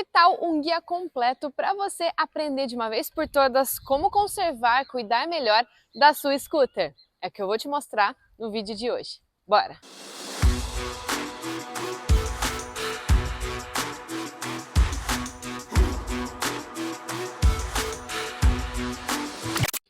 Que tal um guia completo para você aprender de uma vez por todas como conservar, cuidar melhor da sua scooter? É o que eu vou te mostrar no vídeo de hoje. Bora!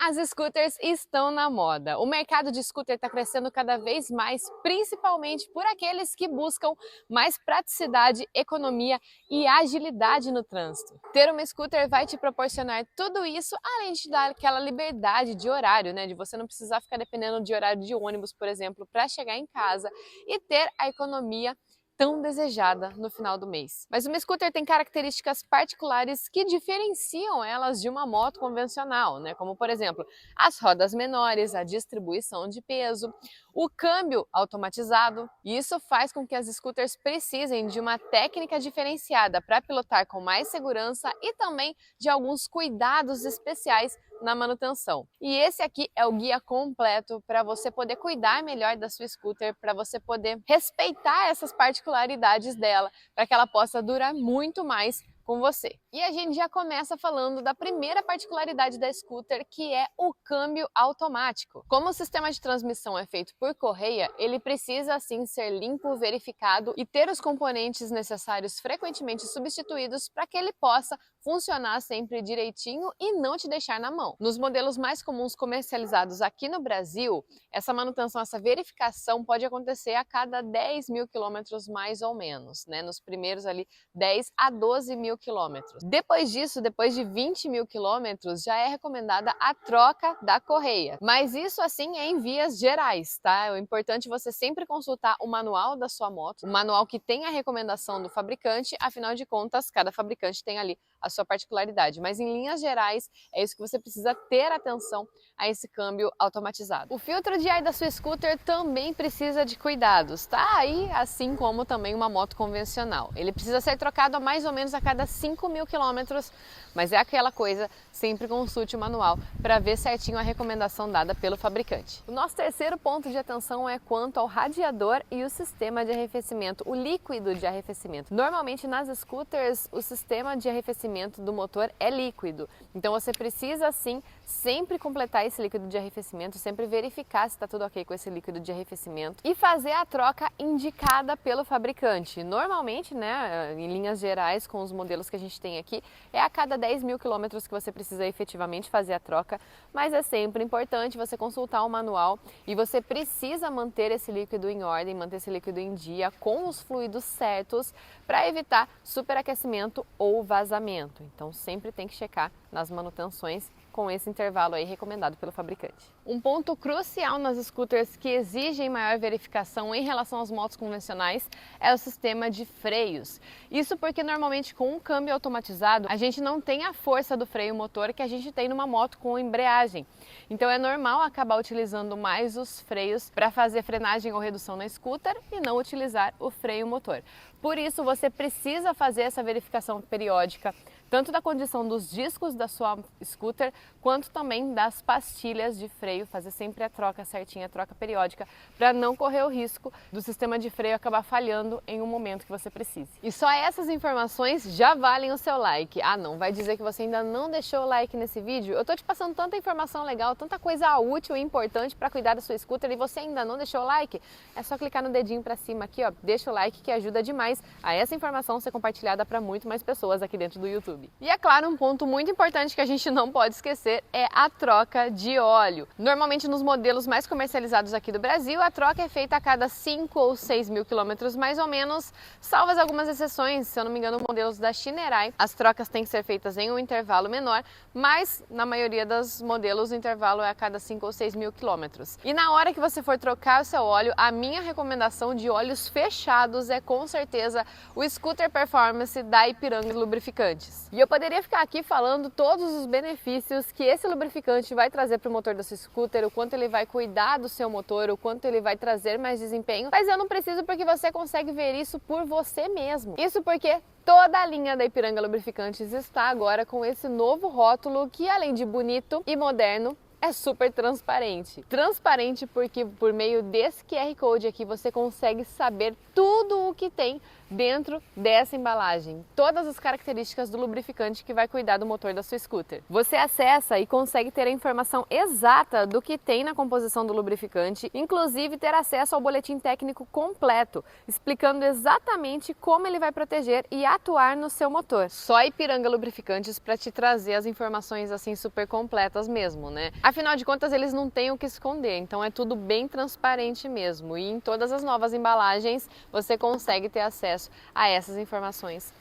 As scooters estão na moda. O mercado de scooter está crescendo cada vez mais, principalmente por aqueles que buscam mais praticidade, economia e agilidade no trânsito. Ter uma scooter vai te proporcionar tudo isso, além de te dar aquela liberdade de horário, né? De você não precisar ficar dependendo de horário de ônibus, por exemplo, para chegar em casa e ter a economia tão desejada no final do mês. Mas uma scooter tem características particulares que diferenciam elas de uma moto convencional, né? Como, por exemplo, as rodas menores, a distribuição de peso, o câmbio automatizado. E isso faz com que as scooters precisem de uma técnica diferenciada para pilotar com mais segurança e também de alguns cuidados especiais na manutenção. E esse aqui é o guia completo para você poder cuidar melhor da sua scooter, para você poder respeitar essas particularidades dela, para que ela possa durar muito mais com você. E a gente já começa falando da primeira particularidade da scooter, que é o câmbio automático. Como o sistema de transmissão é feito por correia, ele precisa assim ser limpo, verificado e ter os componentes necessários frequentemente substituídos para que ele possa funcionar sempre direitinho e não te deixar na mão. Nos modelos mais comuns comercializados aqui no Brasil, essa manutenção, essa verificação pode acontecer a cada 10 mil quilômetros mais ou menos, né? Nos primeiros ali 10 a 12 mil quilômetros. Depois disso, depois de 20 mil quilômetros, já é recomendada a troca da correia. Mas isso assim é em vias gerais, tá? É importante você sempre consultar o manual da sua moto, o manual que tem a recomendação do fabricante, afinal de contas, cada fabricante tem ali a sua particularidade. Mas em linhas gerais, é isso que você precisa ter atenção a esse câmbio automatizado. O filtro de ar da sua scooter também precisa de cuidados, tá? Aí, assim como também uma moto convencional. Ele precisa ser trocado a mais ou menos a cada 5 mil quilômetros, mas é aquela coisa, sempre consulte o manual para ver certinho a recomendação dada pelo fabricante. O nosso terceiro ponto de atenção é quanto ao radiador e o sistema de arrefecimento, o líquido de arrefecimento. Normalmente nas scooters o sistema de arrefecimento do motor é líquido, então você precisa sim sempre completar esse líquido de arrefecimento, sempre verificar se está tudo ok com esse líquido de arrefecimento e fazer a troca indicada pelo fabricante. Normalmente, né, em linhas gerais, com os modelos que a gente tem aqui, é a cada 10 mil quilômetros que você precisa efetivamente fazer a troca, mas é sempre importante você consultar o manual e você precisa manter esse líquido em ordem, manter esse líquido em dia com os fluidos certos para evitar superaquecimento ou vazamento. Então sempre tem que checar nas manutenções com esse intervalo aí recomendado pelo fabricante. Um ponto crucial nas scooters que exigem maior verificação em relação às motos convencionais é o sistema de freios. Isso porque normalmente com um câmbio automatizado a gente não tem a força do freio motor que a gente tem numa moto com embreagem. Então é normal acabar utilizando mais os freios para fazer frenagem ou redução na scooter e não utilizar o freio motor. Por isso você precisa fazer essa verificação periódica, tanto da condição dos discos da sua scooter, quanto também das pastilhas de freio, fazer sempre a troca certinha, a troca periódica, para não correr o risco do sistema de freio acabar falhando em um momento que você precise. E só essas informações já valem o seu like. Ah não, vai dizer que você ainda não deixou o like nesse vídeo? Eu tô te passando tanta informação legal, tanta coisa útil e importante para cuidar da sua scooter e você ainda não deixou o like? É só clicar no dedinho para cima aqui, ó, deixa o like que ajuda demais a essa informação ser compartilhada para muito mais pessoas aqui dentro do YouTube. E é claro, um ponto muito importante que a gente não pode esquecer é a troca de óleo. Normalmente nos modelos mais comercializados aqui do Brasil, a troca é feita a cada 5 ou 6 mil quilômetros mais ou menos, salvas algumas exceções, se eu não me engano, modelos da Shinerai. As trocas têm que ser feitas em um intervalo menor, mas na maioria dos modelos o intervalo é a cada 5 ou 6 mil quilômetros. E na hora que você for trocar o seu óleo, a minha recomendação de óleos fechados é com certeza o Scooter Performance da Ipiranga Lubrificantes. E eu poderia ficar aqui falando todos os benefícios que esse lubrificante vai trazer para o motor da sua scooter, o quanto ele vai cuidar do seu motor, o quanto ele vai trazer mais desempenho, mas eu não preciso porque você consegue ver isso por você mesmo. Isso porque toda a linha da Ipiranga Lubrificantes está agora com esse novo rótulo que, além de bonito e moderno, é super transparente. Transparente porque por meio desse QR Code aqui você consegue saber tudo o que tem dentro dessa embalagem todas as características do lubrificante que vai cuidar do motor da sua scooter. Você acessa e consegue ter a informação exata do que tem na composição do lubrificante, inclusive ter acesso ao boletim técnico completo, explicando exatamente como ele vai proteger e atuar no seu motor. Só Ipiranga Lubrificantes para te trazer as informações assim super completas mesmo, né? Afinal de contas, eles não têm o que esconder, então é tudo bem transparente mesmo. E em todas as novas embalagens você consegue ter acesso a essas informações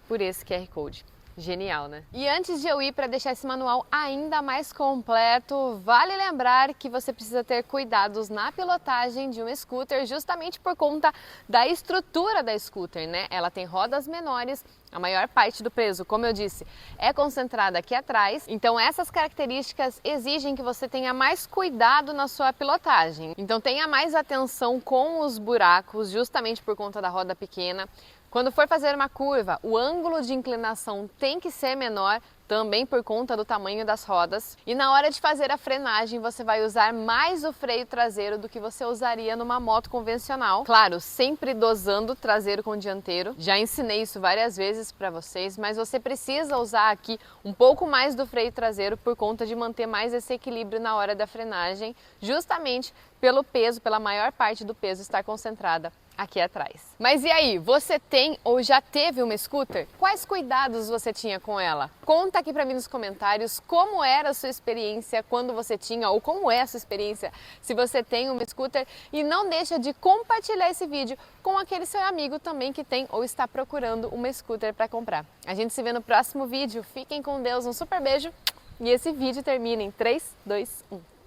por esse QR Code. Genial, né? E antes de eu ir para deixar esse manual ainda mais completo, vale lembrar que você precisa ter cuidados na pilotagem de um scooter justamente por conta da estrutura da scooter, né? Ela tem rodas menores, a maior parte do peso, como eu disse, é concentrada aqui atrás, então essas características exigem que você tenha mais cuidado na sua pilotagem. Então tenha mais atenção com os buracos, justamente por conta da roda pequena. Quando for fazer uma curva, o ângulo de inclinação tem que ser menor, também por conta do tamanho das rodas. E na hora de fazer a frenagem, você vai usar mais o freio traseiro do que você usaria numa moto convencional. Claro, sempre dosando traseiro com dianteiro. Já ensinei isso várias vezes para vocês, mas você precisa usar aqui um pouco mais do freio traseiro por conta de manter mais esse equilíbrio na hora da frenagem, justamente pelo peso, pela maior parte do peso estar concentrada aqui atrás. Mas e aí, você tem ou já teve uma scooter? Quais cuidados você tinha com ela? Conta aqui pra mim nos comentários como era a sua experiência quando você tinha, ou como é a sua experiência se você tem uma scooter, e não deixa de compartilhar esse vídeo com aquele seu amigo também que tem ou está procurando uma scooter para comprar. A gente se vê no próximo vídeo. Fiquem com Deus, um super beijo e esse vídeo termina em 3, 2, 1.